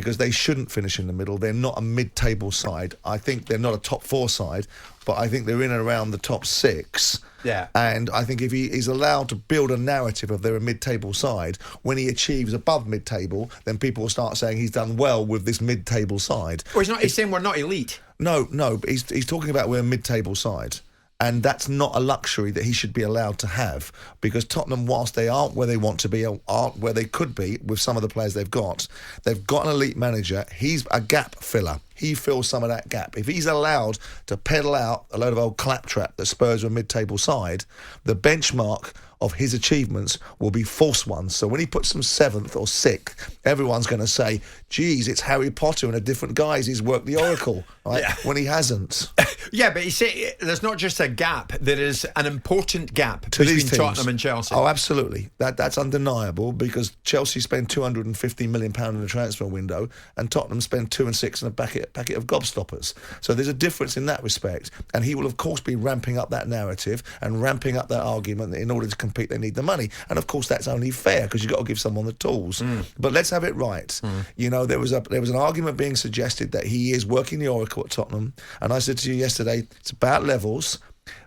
because they shouldn't finish in the middle. They're not a mid-table side. I think they're not a top 4 side, but I think they're in and around the top 6. Yeah. And I think if he's allowed to build a narrative of they're a mid-table side, when he achieves above mid-table, then people will start saying he's done well with this mid-table side. Or he's saying we're not elite. No, but he's talking about we're a mid-table side. And that's not a luxury that he should be allowed to have, because Tottenham, whilst they aren't where they want to be, aren't where they could be with some of the players they've got an elite manager. He's a gap filler. He fills some of that gap. If he's allowed to peddle out a load of old claptrap that Spurs are a mid-table side, the benchmark of his achievements will be false ones. So when he puts them 7th or 6th, everyone's going to say, geez, it's Harry Potter in a different guise. He's worked the Oracle, right? Yeah. When he hasn't. Yeah, but you see, there's not just a gap. There is an important gap between Tottenham and Chelsea. Oh, absolutely. That's undeniable, because Chelsea spent £250 million in the transfer window and Tottenham spent 2 and 6 in a packet of gobstoppers. So there's a difference in that respect. And he will, of course, be ramping up that narrative and ramping up that argument that in order to compete, they need the money. And, of course, that's only fair, because you've got to give someone the tools. But let's have it right. You know, there was an argument being suggested that he is working the Oracle at Tottenham. And I said to you yesterday, it's about levels.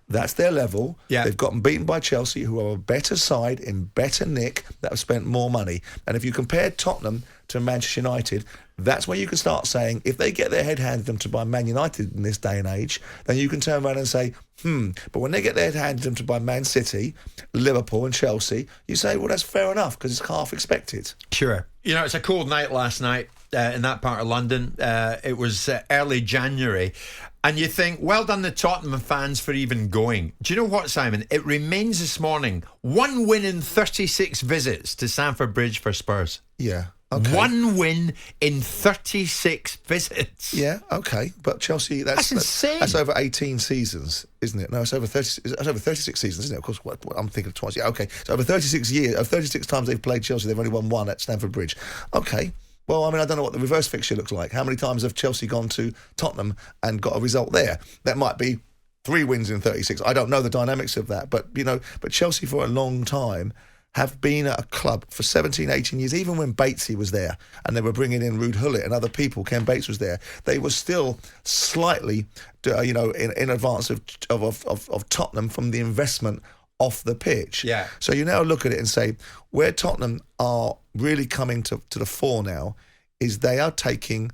That's their level. Yeah. They've gotten beaten by Chelsea, who are a better side in better nick, that have spent more money. And if you compare Tottenham to Manchester United, that's where you can start saying, if they get their head handed them to by Man United in this day and age, then you can turn around and say, but when they get their head handed them to by Man City, Liverpool and Chelsea, you say, well, that's fair enough, because it's half expected. Sure. You know, it's a cold night last night in that part of London. It was early January. And you think, well done the Tottenham fans for even going. Do you know what, Simon? It remains this morning 1 win in 36 visits to Stamford Bridge for Spurs. Yeah. Okay. 1 win in 36 visits. Yeah, okay. But Chelsea, that's insane. That's over 18 seasons, isn't it? No, it's over 36 seasons, isn't it? Of course, what I'm thinking of twice. Yeah, okay. So over 36 years, 36 times they've played Chelsea, they've only won 1 at Stamford Bridge. Okay. Well, I mean, I don't know what the reverse fixture looks like. How many times have Chelsea gone to Tottenham and got a result there? That might be 3 wins in 36. I don't know the dynamics of that. But, you know, Chelsea for a long time have been at a club for 17, 18 years, even when Batesy was there and they were bringing in Ruud Gullit and other people, Ken Bates was there, they were still slightly, you know, in advance of Tottenham from the investment off the pitch. Yeah. So you now look at it and say, where Tottenham are really coming to the fore now is they are taking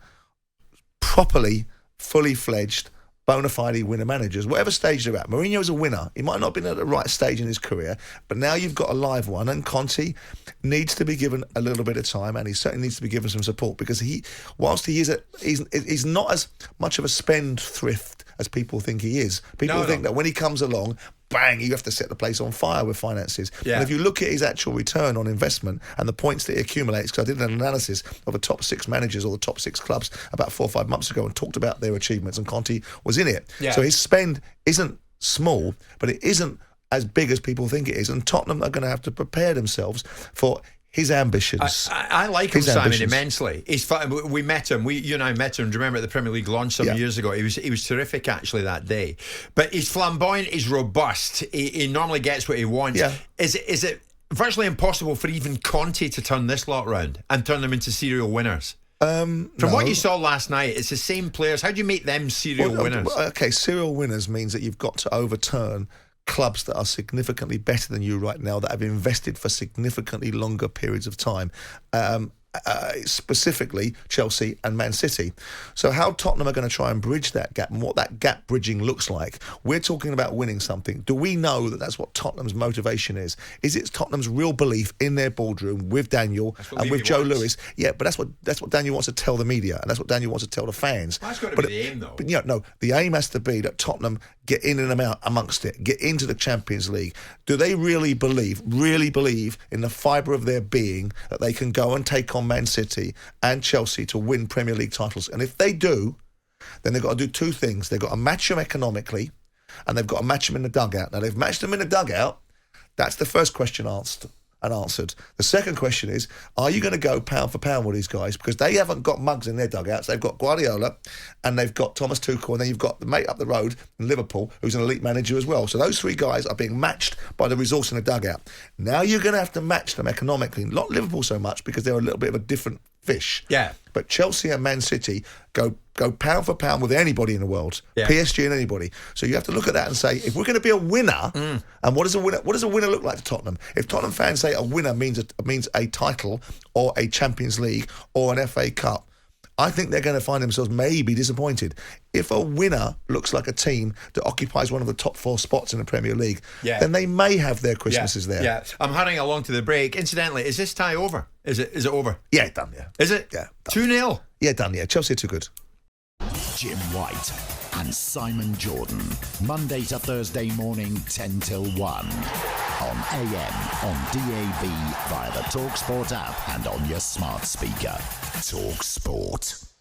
properly, fully fledged, bona fide winner managers, whatever stage they're at. Mourinho's a winner. He might not have been at the right stage in his career, but now you've got a live one, and Conte needs to be given a little bit of time, and he certainly needs to be given some support, because whilst he's not as much of a spendthrift as people think he is. People think that when he comes along, bang, you have to set the place on fire with finances. Yeah. And if you look at his actual return on investment and the points that he accumulates, because I did an analysis of the top 6 managers or the top 6 clubs about 4 or 5 months ago and talked about their achievements, and Conte was in it. Yeah. So his spend isn't small, but it isn't as big as people think it is. And Tottenham are going to have to prepare themselves for his ambitions. I like him, Simon, ambitions. immensely. He's fun. We met him. You and I met him. Do you remember at the Premier League launch some years ago? He was terrific actually that day. But he's flamboyant. He's robust. He normally gets what he wants. Yeah. Is it virtually impossible for even Conte to turn this lot round and turn them into serial winners? From what you saw last night, it's the same players. How do you make them serial winners? Okay, serial winners means that you've got to overturn clubs that are significantly better than you right now, that have invested for significantly longer periods of time, specifically Chelsea and Man City. So how Tottenham are going to try and bridge that gap, and what that gap bridging looks like, we're talking about winning something. Do we know that that's what Tottenham's motivation is? Is it Tottenham's real belief in their boardroom with Daniel and with Joe Lewis? Yeah, but that's what Daniel wants to tell the media, and that's what Daniel wants to tell the fans. That's got to be the aim, though. But no, the aim has to be that Tottenham get in and out amongst it, get into the Champions League. Do they really believe in the fibre of their being that they can go and take on Man City and Chelsea to win Premier League titles? And if they do, then they've got to do 2 things. They've got to match them economically, and they've got to match them in the dugout. Now, they've matched them in the dugout. That's the first question asked and answered. The second question is, are you going to go pound for pound with these guys? Because they haven't got mugs in their dugouts. They've got Guardiola and they've got Thomas Tuchel, and then you've got the mate up the road in Liverpool who's an elite manager as well. So those 3 guys are being matched by the resource in the dugout. Now you're going to have to match them economically. Not Liverpool so much, because they're a little bit of a different fish. Yeah. But Chelsea and Man City go pound for pound with anybody in the world, PSG and anybody. So you have to look at that and say, if we're going to be a winner, and what does a winner look like to Tottenham? If Tottenham fans say a winner means a title or a Champions League or an FA Cup, I think they're going to find themselves maybe disappointed. If a winner looks like a team that occupies one of the top 4 spots in the Premier League, then they may have their Christmases there. Yeah, I'm hurrying along to the break. Incidentally, is this tie over? Is it over? Yeah, done, yeah. Is it? Yeah. 2-0? Yeah, done, yeah. Chelsea are too good. Jim White and Simon Jordan, Monday to Thursday morning, 10 till 1. On AM, on DAB, via the talkSPORT app and on your smart speaker. talkSPORT.